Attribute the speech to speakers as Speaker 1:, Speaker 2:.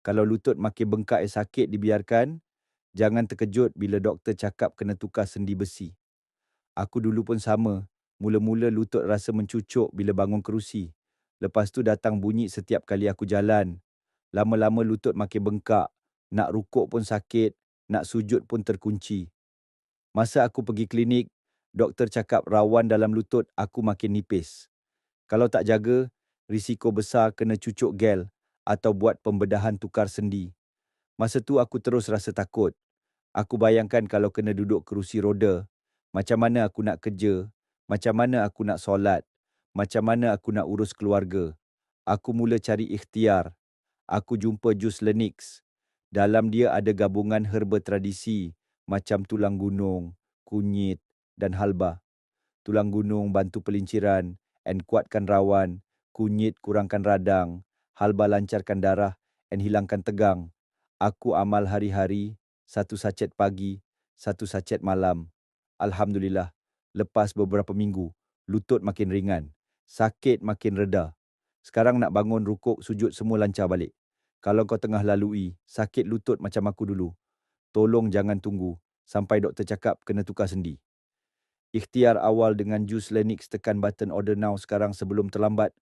Speaker 1: Kalau lutut makin bengkak sakit dibiarkan, jangan terkejut bila doktor cakap kena tukar sendi besi. Aku dulu pun sama. Mula-mula lutut rasa mencucuk bila bangun kerusi. Lepas tu datang bunyi setiap kali aku jalan. Lama-lama lutut makin bengkak. Nak rukuk pun sakit, nak sujud pun terkunci. Masa aku pergi klinik, doktor cakap rawan dalam lutut aku makin nipis. Kalau tak jaga, risiko besar kena cucuk gel atau buat pembedahan tukar sendi. Masa tu aku terus rasa takut. Aku bayangkan kalau kena duduk kerusi roda, macam mana aku nak kerja, macam mana aku nak solat, macam mana aku nak urus keluarga. Aku mula cari ikhtiar. Aku jumpa jus Lenix. Dalam dia ada gabungan herba tradisi macam tulang gunung, kunyit dan halba. Tulang gunung bantu pelinciran and kuatkan rawan, kunyit kurangkan radang, halba lancarkan darah and hilangkan tegang. Aku amal hari-hari, satu sachet pagi, satu sachet malam. Alhamdulillah, lepas beberapa minggu, lutut makin ringan, sakit makin reda. Sekarang nak bangun rukuk sujud semua lancar balik. Kalau kau tengah lalui sakit lutut macam aku dulu, tolong jangan tunggu sampai doktor cakap kena tukar sendi. Ikhtiar awal dengan jus Lenix, tekan button order now sekarang sebelum terlambat